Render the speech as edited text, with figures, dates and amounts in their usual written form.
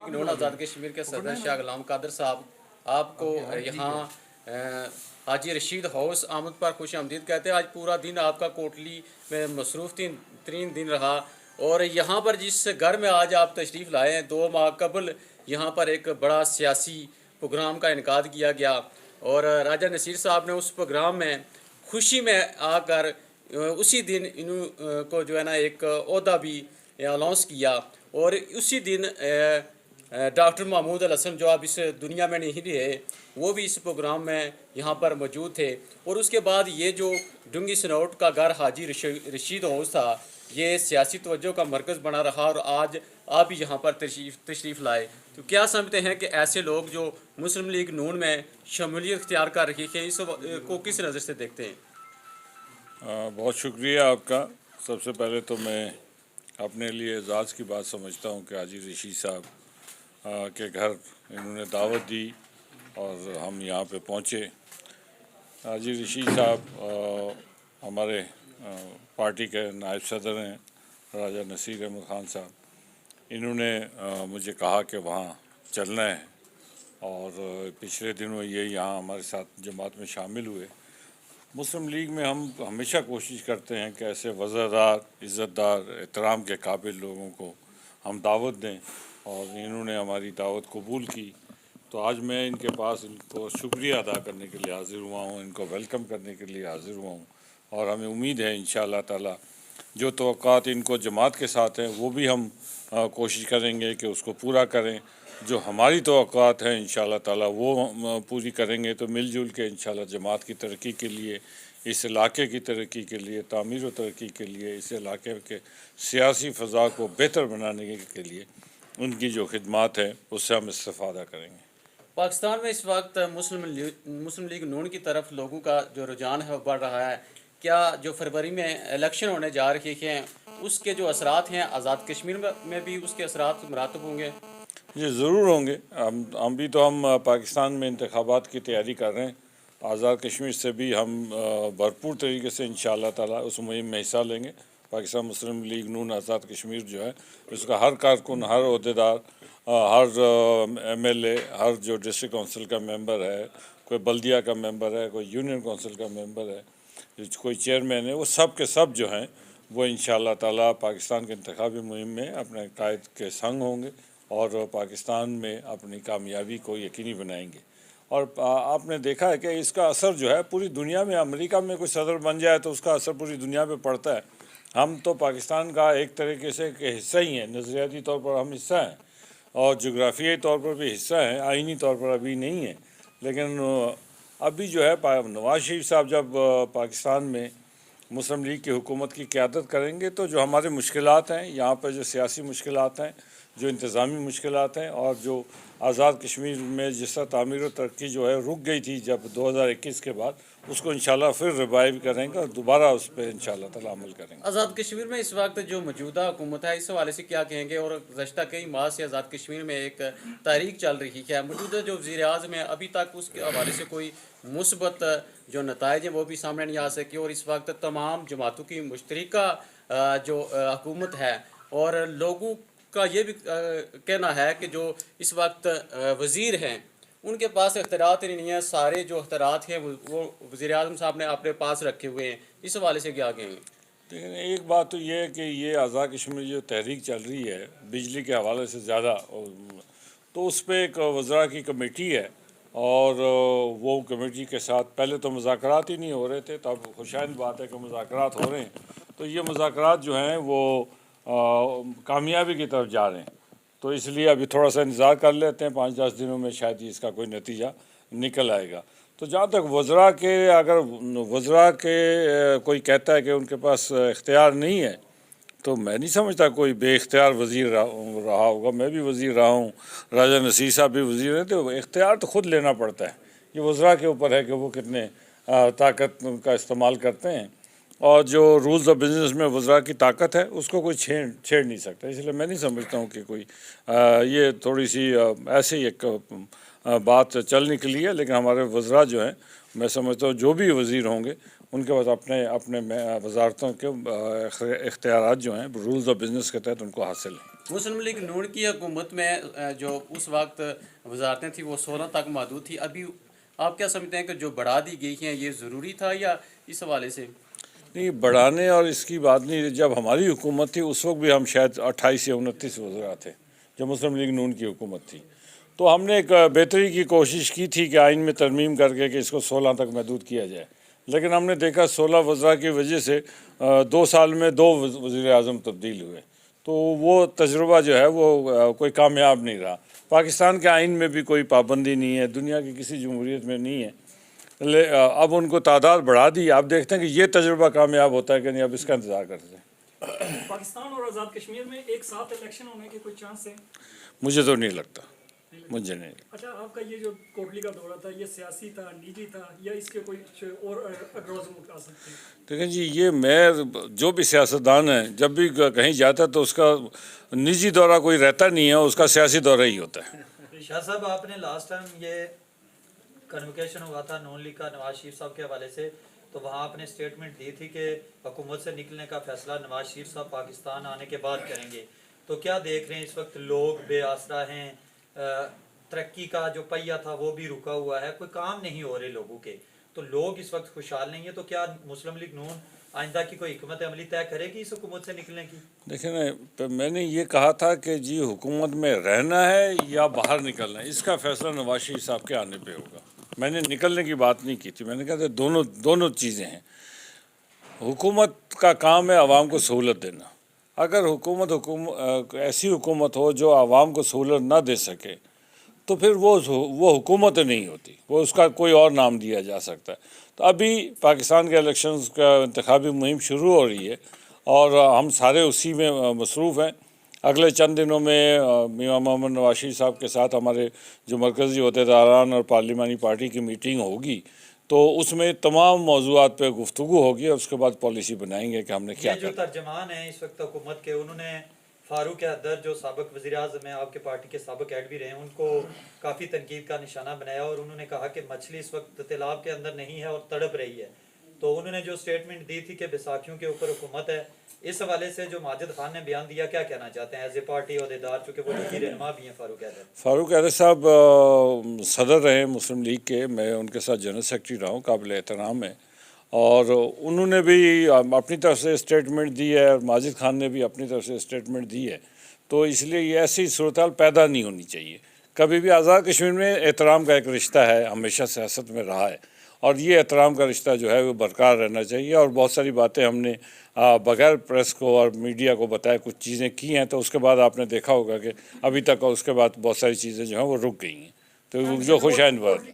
انہوں آزاد کشمیر کے صدر شاہ غلام قادر صاحب آپ کو یہاں حاجی رشید ہاؤس آمد پر خوش آمدید کہتے ہیں. آج پورا دن آپ کا کوٹلی میں مصروف ترین دن رہا اور یہاں پر جس گھر میں آج آپ تشریف لائے ہیں 2 ماہ قبل یہاں پر ایک بڑا سیاسی پروگرام کا انعقاد کیا گیا اور راجہ نصیر صاحب نے اس پروگرام میں خوشی میں آ کر اسی دن انہوں کو جو ہے نا ایک عہدہ بھی اناؤنس کیا اور اسی دن ڈاکٹر محمود الحسن جو اب اس دنیا میں نہیں رہے وہ بھی اس پروگرام میں یہاں پر موجود تھے. اور اس کے بعد یہ جو ڈنگی سنوٹ کا گھر حاجی رشید ہاؤس تھا یہ سیاسی توجہ کا مرکز بنا رہا اور آج آپ بھی یہاں پر تشریف لائے. تو کیا سمجھتے ہیں کہ ایسے لوگ جو مسلم لیگ نون میں شمولیت اختیار کر رہی ہے اس کو کس نظر سے دیکھتے ہیں؟ بہت شکریہ آپ کا. سب سے پہلے تو میں اپنے لیے اعزاز کی بات سمجھتا ہوں کہ حاجی رشید صاحب کے گھر انہوں نے دعوت دی اور ہم یہاں پہ پہنچے. حاجی رشید صاحب ہمارے پارٹی کے نائب صدر ہیں راجہ نصیر احمد خان صاحب. انہوں نے مجھے کہا کہ وہاں چلنا ہے اور پچھلے دنوں یہ یہاں ہمارے ساتھ جماعت میں شامل ہوئے. مسلم لیگ میں ہم ہمیشہ کوشش کرتے ہیں کہ ایسے وزردار عزت دار احترام کے قابل لوگوں کو ہم دعوت دیں اور انہوں نے ہماری دعوت قبول کی. تو آج میں ان کے پاس ان کو شکریہ ادا کرنے کے لیے حاضر ہوا ہوں, ان کو ویلکم کرنے کے لیے حاضر ہوا ہوں اور ہمیں امید ہے انشاءاللہ تعالی جو توقعات ان کو جماعت کے ساتھ ہیں وہ بھی ہم کوشش کریں گے کہ اس کو پورا کریں. جو ہماری توقعات ہیں انشاءاللہ تعالی وہ پوری کریں گے تو مل جل کے انشاءاللہ جماعت کی ترقی کے لیے, اس علاقے کی ترقی کے لیے, تعمیر و ترقی کے لیے, اس علاقے کے سیاسی فضا کو بہتر بنانے کے لیے ان کی جو خدمات ہیں اس سے ہم استفادہ کریں گے. پاکستان میں اس وقت مسلم لیگ نون کی طرف لوگوں کا جو رجحان ہے وہ بڑھ رہا ہے. کیا جو فروری میں الیکشن ہونے جا رہے ہیں اس کے جو اثرات ہیں آزاد کشمیر میں بھی اس کے اثرات مراتب ہوں گے؟ جی ضرور ہوں گے. ہم پاکستان میں انتخابات کی تیاری کر رہے ہیں. آزاد کشمیر سے بھی ہم بھرپور طریقے سے انشاءاللہ تعالی اس مہم میں حصہ لیں گے. پاکستان مسلم لیگ نون آزاد کشمیر جو ہے اس کا ہر کارکن, ہر عہدیدار, ہر ایم ایل اے, ہر جو ڈسٹرکٹ کونسل کا ممبر ہے, کوئی بلدیہ کا ممبر ہے, کوئی یونین کونسل کا ممبر ہے, کوئی چیئرمین ہے, وہ سب کے سب جو ہیں وہ انشاءاللہ تعالی پاکستان کے انتخابی مہم میں اپنے قائد کے سنگ ہوں گے اور پاکستان میں اپنی کامیابی کو یقینی بنائیں گے. اور آپ نے دیکھا ہے کہ اس کا اثر جو ہے پوری دنیا میں, امریکہ میں کوئی صدر بن جائے تو اس کا اثر پوری دنیا پہ پڑتا ہے. ہم تو پاکستان کا ایک طریقے سے کہ حصہ ہی ہیں, نظریاتی طور پر ہم حصہ ہیں اور جغرافیائی طور پر بھی حصہ ہیں, آئینی طور پر ابھی نہیں ہیں. لیکن ابھی جو ہے نواز شریف صاحب جب پاکستان میں مسلم لیگ کی حکومت کی قیادت کریں گے تو جو ہمارے مشکلات ہیں یہاں پر, جو سیاسی مشکلات ہیں, جو انتظامی مشکلات ہیں اور جو آزاد کشمیر میں جس طرح تعمیر و ترقی جو ہے رک گئی تھی جب 2021 کے بعد, اس کو انشاءاللہ پھر ریوائیو کریں گے اور دوبارہ اس پہ انشاءاللہ تعالی عمل کریں گے. آزاد کشمیر میں اس وقت جو موجودہ حکومت ہے اس حوالے سے کیا کہیں گے؟ اور گزشتہ کئی ماہ سے آزاد کشمیر میں ایک تحریک چل رہی ہے, موجودہ جو وزیر اعظم ہے ابھی تک اس کے حوالے سے کوئی مثبت جو نتائج ہیں وہ بھی سامنے نہیں آ سکے اور اس وقت تمام جماعتوں کی مشترکہ جو حکومت ہے اور لوگوں کا یہ بھی کہنا ہے کہ جو اس وقت وزیر ہیں ان کے پاس اختیارات نہیں ہیں, سارے جو اختیارات ہیں وہ وزیر اعظم صاحب نے اپنے پاس رکھے ہوئے ہیں. اس حوالے سے کیا کہیں گے؟ لیکن ایک بات تو یہ ہے کہ یہ آزاد کشمیر جو تحریک چل رہی ہے بجلی کے حوالے سے زیادہ, تو اس پہ ایک وزراء کی کمیٹی ہے اور وہ کمیٹی کے ساتھ پہلے تو مذاکرات ہی نہیں ہو رہے تھے, تو اب خوشائند بات ہے کہ مذاکرات ہو رہے ہیں. تو یہ مذاکرات جو ہیں وہ کامیابی کی طرف جا رہے ہیں, تو اس لیے ابھی تھوڑا سا انتظار کر لیتے ہیں, 5-10 دنوں میں شاید اس کا کوئی نتیجہ نکل آئے گا. تو جہاں تک وزراء کے, اگر وزراء کے کوئی کہتا ہے کہ ان کے پاس اختیار نہیں ہے تو میں نہیں سمجھتا کوئی بے اختیار وزیر رہا ہوگا. میں بھی وزیر رہا ہوں, راجہ نصیر صاحب بھی وزیر ہیں, تو اختیار تو خود لینا پڑتا ہے. یہ وزراء کے اوپر ہے کہ وہ کتنے طاقت کا استعمال کرتے ہیں, اور جو رولز آف بزنس میں وزراء کی طاقت ہے اس کو کوئی چھیڑ نہیں سکتا. اس لیے میں نہیں سمجھتا ہوں کہ کوئی یہ تھوڑی سی ایسے ہی ایک بات چل نکلی ہے. لیکن ہمارے وزراء جو ہیں میں سمجھتا ہوں جو بھی وزیر ہوں گے ان کے پاس اپنے اپنے وزارتوں کے اختیارات جو ہیں رولز آف بزنس کے تحت ان کو حاصل ہیں۔ مسلم لیگ نون کی حکومت میں جو اس وقت وزارتیں تھیں وہ 16 تک محدود تھی، ابھی آپ کیا سمجھتے ہیں کہ جو بڑھا دی گئی ہیں یہ ضروری تھا یا اس حوالے سے؟ نہیں، بڑھانے اور اس کی بات نہیں، جب ہماری حکومت تھی اس وقت بھی ہم شاید 28 یا 29 وزراء تھے جب مسلم لیگ نون کی حکومت تھی، تو ہم نے ایک بہتری کی کوشش کی تھی کہ آئین میں ترمیم کر کے کہ اس کو 16 تک محدود کیا جائے، لیکن ہم نے دیکھا 16 وزراء کی وجہ سے 2 سال میں 2 وزیر اعظم تبدیل ہوئے، تو وہ تجربہ جو ہے وہ کوئی کامیاب نہیں رہا۔ پاکستان کے آئین میں بھی کوئی پابندی نہیں ہے، دنیا کی کسی جمہوریت میں نہیں ہے، اب ان کو تعداد بڑھا دی، آپ دیکھتے ہیں کہ یہ تجربہ کامیاب ہوتا ہے کہ نہیں، اب اس کا انتظار کرتے ہیں۔ پاکستان اور آزاد کشمیر میں ایک ساتھ الیکشن ہونے کے کوئی چانس ہے؟ مجھے تو نہیں لگتا، مجھے نہیں لگتا۔ اچھا، آپ کا یہ جو کوٹلی کا دورہ تھا یہ سیاسی تھا، نجی تھا، یا اس کے کوئی اور اغراض آ سکتے ہیں؟ دیکھیں جی، یہ میں جو بھی سیاستدان ہے جب بھی کہیں جاتا ہے تو اس کا نجی دورہ کوئی رہتا نہیں ہے، اس کا سیاسی دورہ ہی ہوتا ہے۔ شاہ صاحب، آپ نے لاسٹ ٹائم یہ کنوکیشن ہوا تھا نون لیگ کا نواز شریف صاحب کے حوالے سے، تو وہاں آپ نے سٹیٹمنٹ دی تھی کہ حکومت سے نکلنے کا فیصلہ نواز شریف صاحب پاکستان آنے کے بعد کریں گے، تو کیا دیکھ رہے ہیں اس وقت لوگ بے آسرا ہیں، ترقی کا جو پہیہ تھا وہ بھی رکا ہوا ہے، کوئی کام نہیں ہو رہے لوگوں کے، تو لوگ اس وقت خوشحال نہیں ہیں، تو کیا مسلم لیگ نون آئندہ کی کوئی حکمت عملی طے کرے گی اس حکومت سے نکلنے کی؟ دیکھیں نا، میں نے یہ کہا تھا کہ جی حکومت میں رہنا ہے یا باہر نکلنا ہے، اس کا فیصلہ نواز شریف صاحب کے آنے پہ ہوگا۔ میں نے نکلنے کی بات نہیں کی تھی، میں نے کہا تھا دونوں چیزیں ہیں۔ حکومت کا کام ہے عوام کو سہولت دینا، اگر حکومت ایسی حکومت ہو جو عوام کو سہولت نہ دے سکے تو پھر وہ حکومت نہیں ہوتی، وہ اس کا کوئی اور نام دیا جا سکتا ہے۔ تو ابھی پاکستان کے الیکشنز کا انتخابی مہم شروع ہو رہی ہے اور ہم سارے اسی میں مصروف ہیں۔ اگلے چند دنوں میں میاں محمد نواز شریف صاحب کے ساتھ ہمارے جو مرکزی عہدیداران اور پارلیمانی پارٹی کی میٹنگ ہوگی، تو اس میں تمام موضوعات پہ گفتگو ہوگی اور اس کے بعد پالیسی بنائیں گے کہ ہم نے کیا یہ جو ترجمان ہیں اس وقت حکومت کے، انہوں نے فاروق حیدر جو سابق وزیر اعظم ہیں، آپ کے پارٹی کے سابق ہیڈ بھی رہے ہیں، ان کو کافی تنقید کا نشانہ بنایا اور انہوں نے کہا کہ مچھلی اس وقت تیلاب کے اندر نہیں ہے اور تڑپ رہی ہے۔ تو انہوں نے جو سٹیٹمنٹ دی تھی کہ بیساکھیوں کے اوپر حکومت ہے، اس حوالے سے جو ماجد خان نے بیان دیا، کیا کہنا چاہتے ہیں ایز اے پارٹی عہدیدار، چونکہ وہ لیگی رہنما بھی ہیں فاروق حیدر صاحب صدر رہے مسلم لیگ کے، میں ان کے ساتھ جنرل سیکرٹری رہا ہوں، قابل احترام ہے، اور انہوں نے بھی اپنی طرف سے اسٹیٹمنٹ دی ہے اور ماجد خان نے بھی اپنی طرف سے اسٹیٹمنٹ دی ہے، تو اس لیے یہ ایسی صورتحال پیدا نہیں ہونی چاہیے۔ کبھی بھی آزاد کشمیر میں احترام کا ایک رشتہ ہے، ہمیشہ سیاست میں رہا ہے، اور یہ احترام کا رشتہ جو ہے وہ برقرار رہنا چاہیے، اور بہت ساری باتیں ہم نے بغیر پریس کو اور میڈیا کو بتائے کچھ چیزیں کی ہیں، تو اس کے بعد آپ نے دیکھا ہوگا کہ ابھی تک اس کے بعد بہت ساری چیزیں جو ہیں وہ رک گئی ہیں، تو جو خوش آئند بات